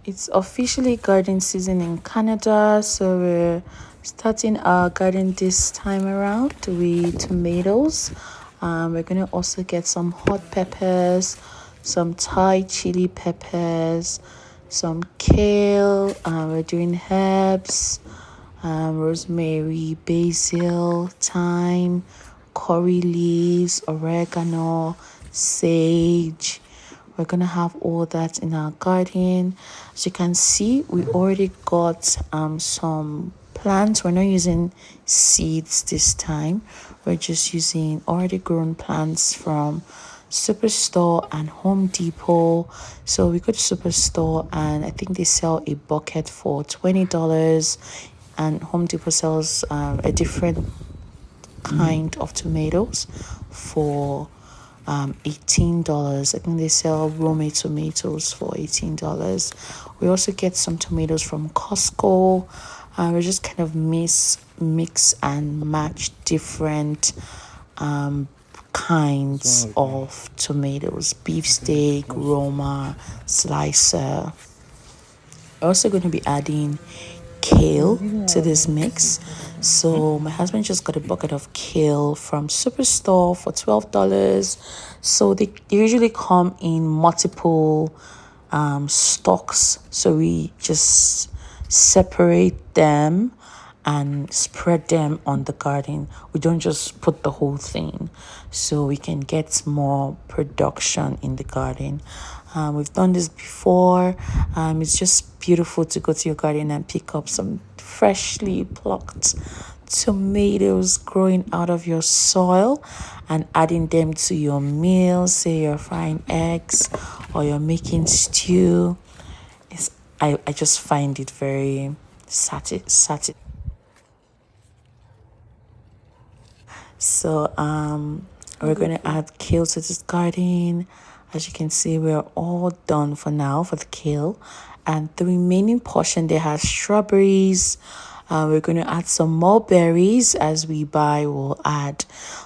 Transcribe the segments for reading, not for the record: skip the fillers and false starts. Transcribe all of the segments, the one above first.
It's officially garden season in Canada, so we're starting our garden this time around with tomatoes. We're gonna also get some hot peppers, some Thai chili peppers, some kale. We're doing herbs, rosemary, basil, thyme, curry leaves, oregano, sage. We're gonna have all that in our garden. As you can see, we already got some plants. We're not using seeds this time. We're just using already grown plants from Superstore and Home Depot. So we go to Superstore and I think they sell a bucket for $20, and Home Depot sells a different kind of tomatoes for $18. I think they sell Rome tomatoes for $18. We also get some tomatoes from Costco. We just kind of mix and match different kinds of tomatoes: beefsteak, Roma, slicer. We're also going to be adding kale to this mix. So my husband just got a bucket of kale from Superstore for $12. So they usually come in multiple stalks. So we just separate them and spread them on the garden. We don't just put the whole thing, so we can get more production in the garden. We've done this before. It's just beautiful to go to your garden and pick up some freshly plucked tomatoes growing out of your soil and adding them to your meal. Say you're frying eggs or you're making stew. I just find it very satisfying. So we're going to add kale to this garden. As you can see, we're all done for now for the kale, and the remaining portion there has strawberries. We're going to add some more berries as we buy. We'll add,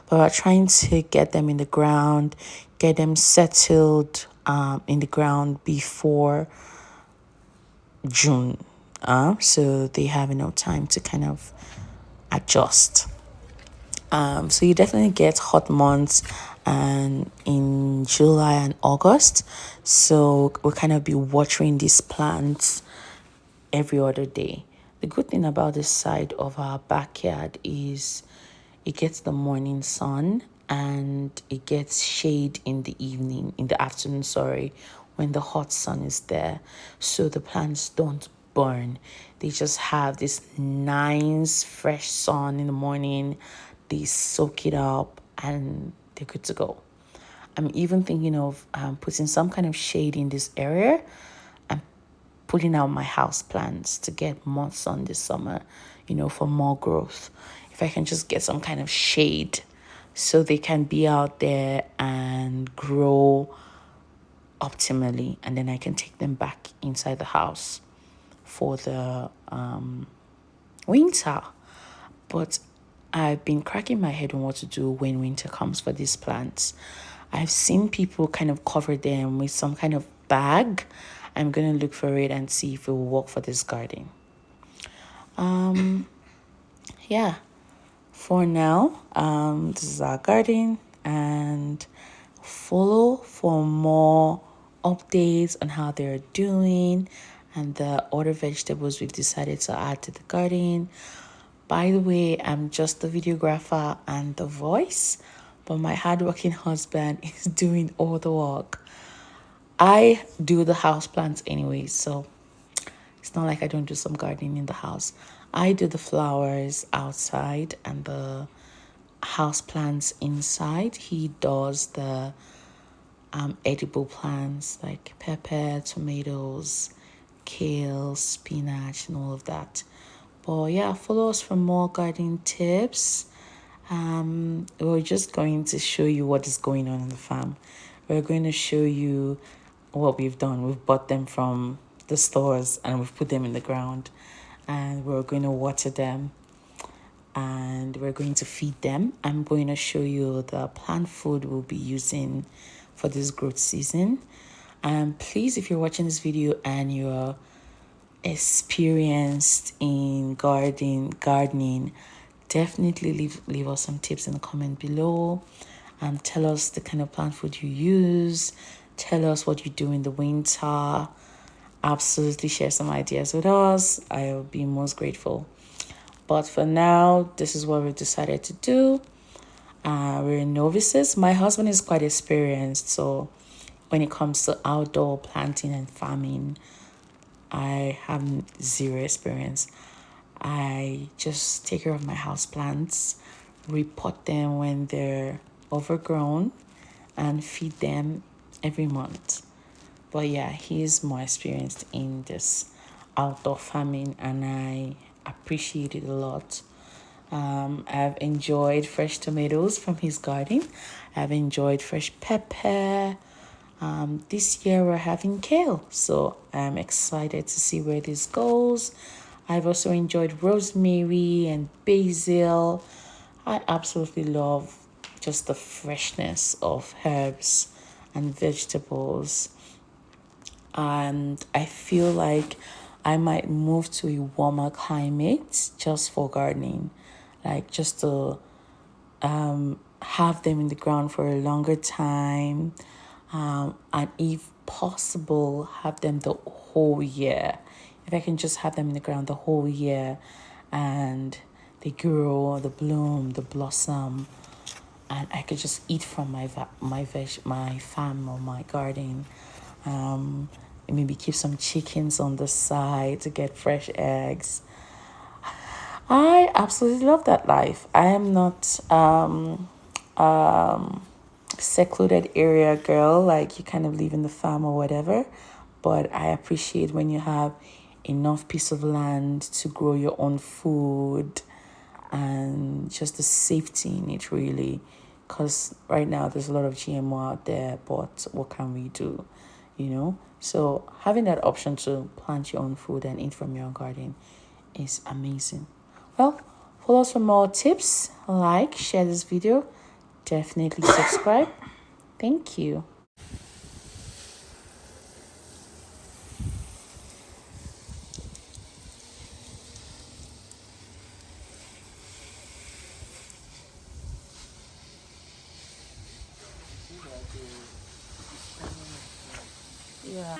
but we're trying to get them in the ground, get them settled in the ground before June, so they have enough time to kind of adjust. So you definitely get hot months and in July and August. So we'll kind of be watering these plants every other day. The good thing about this side of our backyard is it gets the morning sun and it gets shade in the evening, in the afternoon, sorry, when the hot sun is there. So the plants don't burn. They just have this nice fresh sun in the morning. They soak it up and they're good to go. I'm even thinking of putting some kind of shade in this area and putting out my house plants to get more sun this summer, for more growth. If I can just get some kind of shade so they can be out there and grow optimally, and then I can take them back inside the house for the winter. But I've been cracking my head on what to do when winter comes for these plants. I've seen people kind of cover them with some kind of bag. I'm going to look for it and see if it will work for this garden. Yeah, for now, this is our garden, and follow for more updates on how they're doing and the other vegetables we've decided to add to the garden. By the way, I'm just the videographer and the voice, but my hardworking husband is doing all the work. I do the house plants anyway, so it's not like I don't do some gardening in the house. I do the flowers outside and the house plants inside. He does the edible plants like pepper, tomatoes, kale, spinach, and all of that. But yeah, follow us for more gardening tips. We're just going to show you what is going on in the farm. We're going to show you what we've done. We've bought them from the stores and we've put them in the ground, and we're going to water them and we're going to feed them. I'm going to show you the plant food we'll be using for this growth season. And please, if you're watching this video and you're experienced in gardening, definitely leave us some tips in the comment below. Tell us the kind of plant food you use. Tell us what you do in the winter. Absolutely share some ideas with us. I'll be most grateful. But for now, this is what we've decided to do. We're novices. My husband is quite experienced, so when it comes to outdoor planting and farming, I have zero experience. I just take care of my house plants, repot them when they're overgrown, and feed them every month. But yeah, he's more experienced in this outdoor farming, and I appreciate it a lot. I've enjoyed fresh tomatoes from his garden. I've enjoyed fresh pepper. This year we're having kale, so I'm excited to see where this goes. I've also enjoyed rosemary and basil. I absolutely love just the freshness of herbs and vegetables. And I feel like I might move to a warmer climate just for gardening, like just to have them in the ground for a longer time, and if possible, have them the whole year. If I can just have them in the ground the whole year, and they grow, the bloom, the blossom, and I could just eat from my farm or my garden. And maybe keep some chickens on the side to get fresh eggs. I absolutely love that life. I am not secluded area girl, like you kind of live in the farm or whatever, but I appreciate when you have enough piece of land to grow your own food, and just the safety in it, really, because right now there's a lot of GMO out there, but what can we do, so having that option to plant your own food and eat from your own garden is amazing. Well, follow us for more tips, like, share this video, definitely subscribe. Thank you. Yeah.